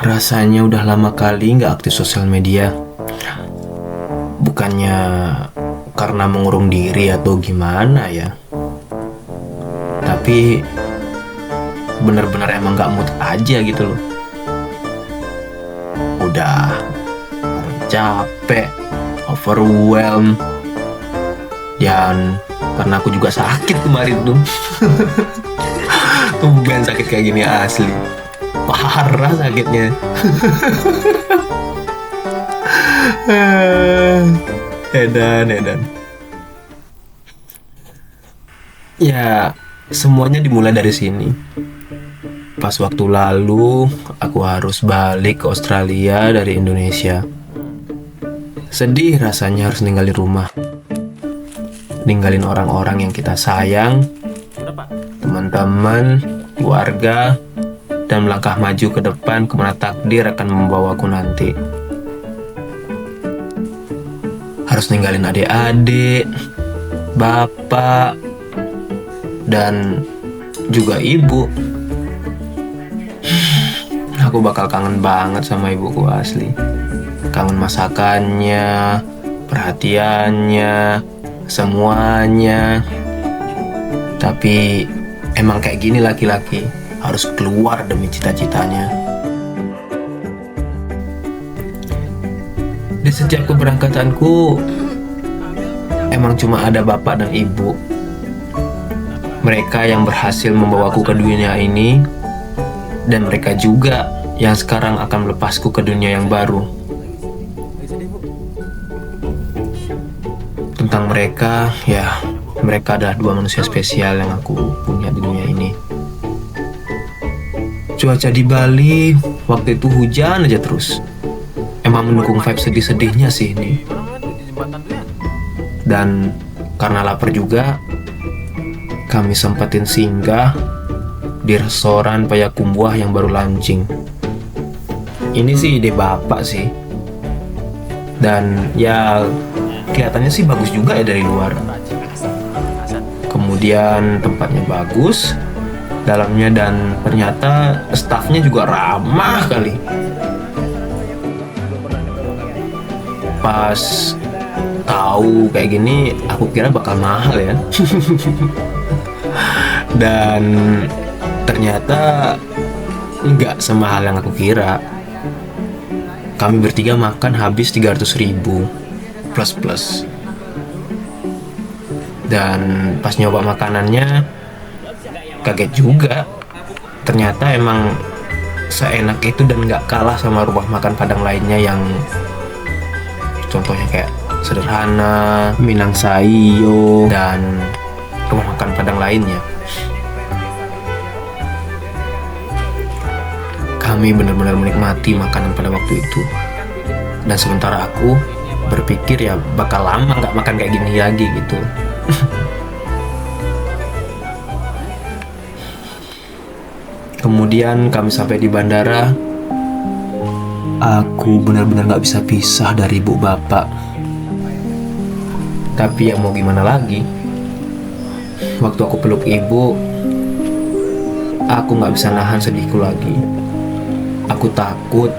Rasanya udah lama kali nggak aktif sosial media. Bukannya karena mengurung diri atau gimana ya. Tapi bener-bener emang nggak mood aja gitu loh. Udah capek, overwhelmed. Dan karena aku juga sakit kemarin tuh. Tumben sakit kayak gini asli. Parah sakitnya. Edan. Ya, semuanya dimulai dari sini. Pas waktu lalu, aku harus balik ke Australia dari Indonesia. Sedih rasanya harus ninggalin rumah. Ninggalin orang-orang yang kita sayang, teman-teman, keluarga, dan melangkah maju ke depan kemana takdir akan membawaku nanti. Harus ninggalin adik-adik, bapak, dan juga ibu. Aku bakal kangen banget sama ibuku asli. Kangen masakannya, perhatiannya, semuanya. Tapi emang kayak gini laki-laki, harus keluar demi cita-citanya. Di setiap keberangkatanku, emang cuma ada bapak dan ibu. Mereka yang berhasil membawaku ke dunia ini, dan mereka juga yang sekarang akan melepasku ke dunia yang baru. Tentang mereka, ya, mereka adalah dua manusia spesial yang aku punya di dunia ini. Cuaca di Bali waktu itu hujan aja terus. Emang mendukung vibe sedih-sedihnya sih ini. Dan karena lapar juga, kami sempetin singgah di restoran Payakumbuh yang baru launching. Ini sih ide bapak sih. Dan ya kelihatannya sih bagus juga ya dari luar. Kemudian tempatnya bagus, dalamnya, dan ternyata staffnya juga ramah kali. Pas tahu kayak gini, aku kira bakal mahal ya. Dan ternyata nggak semahal yang aku kira. Kami bertiga makan habis 300.000 plus. Dan pas nyoba makanannya kaget juga. Ternyata emang seenak itu dan nggak kalah sama rumah makan Padang lainnya yang contohnya kayak sederhana, Minang Sayo, dan rumah makan Padang lainnya. Kami benar-benar menikmati makanan pada waktu itu. Dan sementara aku berpikir ya bakal lama nggak makan kayak gini lagi gitu. Kemudian kami sampai di bandara. Aku benar-benar nggak bisa pisah dari ibu bapak. Tapi ya mau gimana lagi? Waktu aku peluk ibu, aku nggak bisa nahan sedihku lagi. Aku takut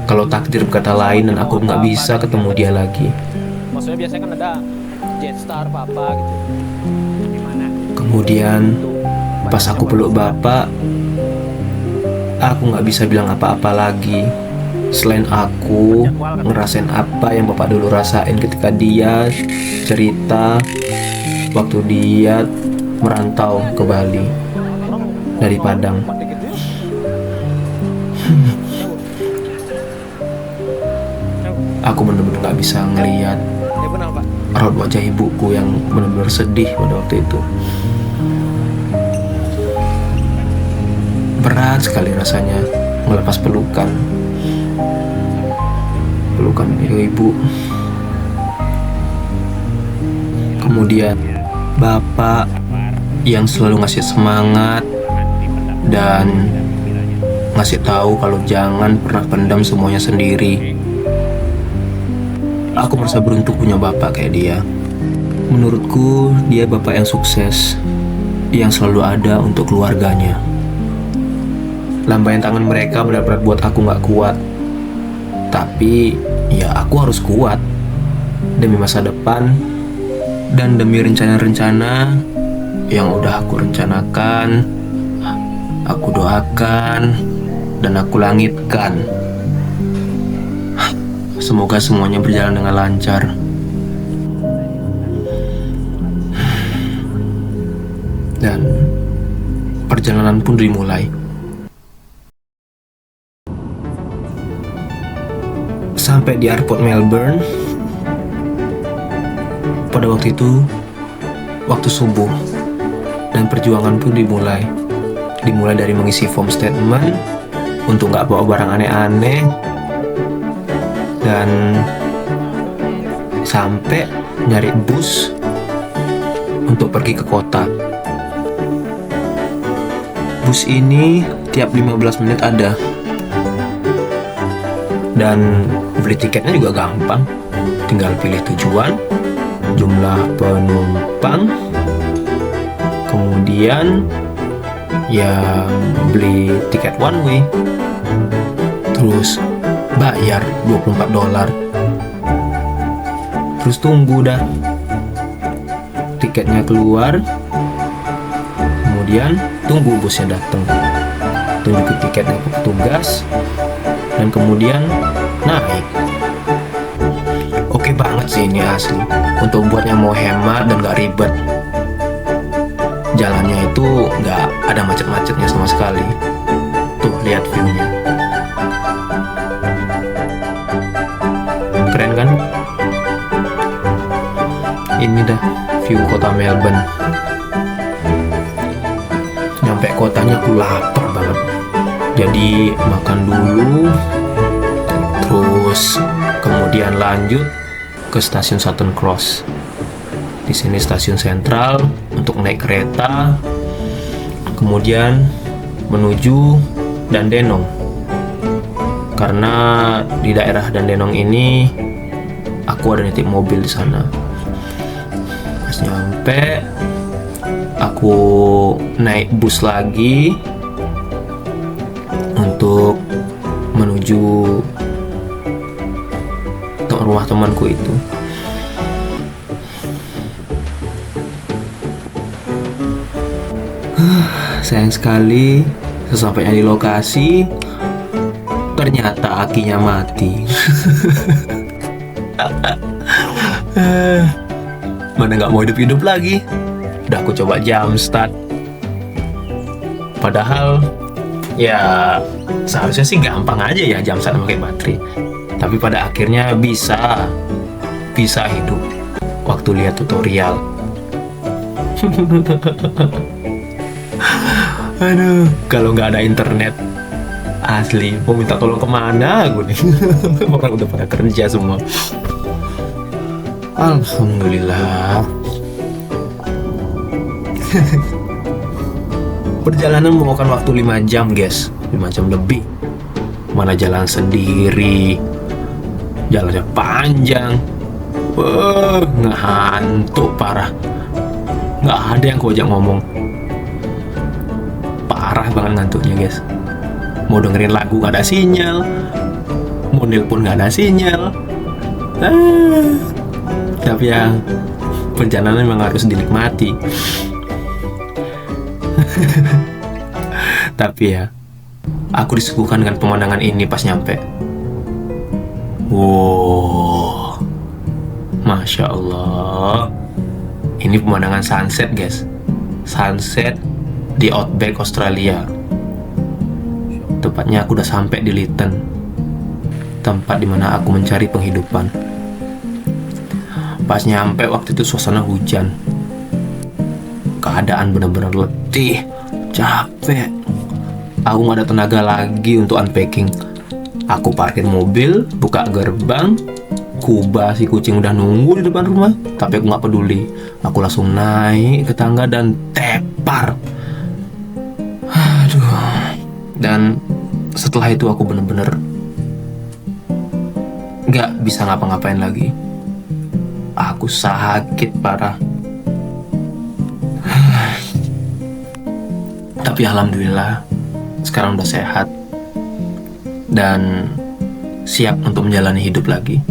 kalau takdir berkata lain dan aku nggak bisa ketemu dia lagi. Maksudnya biasanya kan ada Jetstar apa gitu. Gimana? Kemudian pas aku peluk bapak, aku nggak bisa bilang apa-apa lagi. Selain aku ngerasain apa yang bapak dulu rasain ketika dia cerita waktu dia merantau ke Bali dari Padang. Aku benar-benar gak bisa ngeliat raut wajah ibuku yang benar-benar sedih pada waktu itu. Berat sekali rasanya melepas pelukan ibu. Kemudian bapak yang selalu ngasih semangat dan ngasih tahu kalau jangan pernah pendam semuanya sendiri. Aku merasa beruntung punya bapak kayak dia. Menurutku, dia bapak yang sukses, yang selalu ada untuk keluarganya. Lambaian tangan mereka benar-benar buat aku nggak kuat. Tapi ya aku harus kuat demi masa depan dan demi rencana-rencana yang udah aku rencanakan, aku doakan, dan aku langitkan. Semoga semuanya berjalan dengan lancar. Dan perjalanan pun dimulai. Sampai di airport Melbourne. Pada waktu itu, waktu subuh, dan perjuangan pun dimulai. Dimulai dari mengisi form statement untuk nggak bawa barang aneh-aneh, dan sampai nyari bus untuk pergi ke kota. Bus ini tiap 15 menit ada. Dan beli tiketnya juga gampang. Tinggal pilih tujuan, jumlah penumpang, kemudian ya beli tiket one way, terus bayar $24, terus tunggu dah tiketnya keluar, kemudian tunggu busnya datang, tunjukin tiketnya ke petugas, dan kemudian naik. Oke banget sih ini asli, untuk buatnya mau hemat dan gak ribet. Jalannya itu gak ada macet-macetnya sama sekali. Tuh, lihat view-nya. Keren kan? Ini dah view kota Melbourne. Nyampe kotanya aku lapar banget. Jadi makan dulu, terus kemudian lanjut ke stasiun Southern Cross. Di sini stasiun sentral untuk naik kereta, kemudian menuju Dandenong. Karena di daerah Dandenong ini aku ada nitip mobil di sana. Pas nyampe, aku naik bus lagi untuk menuju rumah temanku itu. Sayang sekali, sesampainya di lokasi ternyata akinya mati. Mana nggak mau hidup-hidup lagi. Udah aku coba jam start, padahal ya seharusnya sih gampang aja ya jam start pakai baterai. Tapi pada akhirnya bisa hidup waktu lihat tutorial. Aduh, kalau nggak ada internet, asli mau minta tolong kemana gue nih. Orang udah pada kerja semua. Alhamdulillah. Perjalanan memakan waktu 5 jam guys, 5 jam lebih. Mana jalan sendiri, jalannya panjang, ngantuk parah. Nggak ada yang kuajak ngomong. Parah banget ngantuknya guys. Mau dengerin lagu nggak ada sinyal, mau nelpon nggak ada sinyal. Tapi ya perjalanan memang harus dinikmati. Tapi ya aku disuguhkan dengan pemandangan ini pas nyampe. Wow, Masya Allah. Ini pemandangan sunset guys. Sunset di Outback Australia. Tepatnya aku udah sampai di Lytton, tempat dimana aku mencari penghidupan. Pas nyampe waktu itu suasana hujan. Keadaan benar-benar letih, capek. Aku gak ada tenaga lagi untuk unpacking. Aku parkir mobil, buka gerbang, Kuba si kucing udah nunggu di depan rumah. Tapi aku gak peduli. Aku langsung naik ke tangga dan tepar. Aduh. Dan setelah itu aku bener-bener gak bisa ngapa-ngapain lagi. Aku sakit parah. Tapi alhamdulillah sekarang udah sehat dan siap untuk menjalani hidup lagi.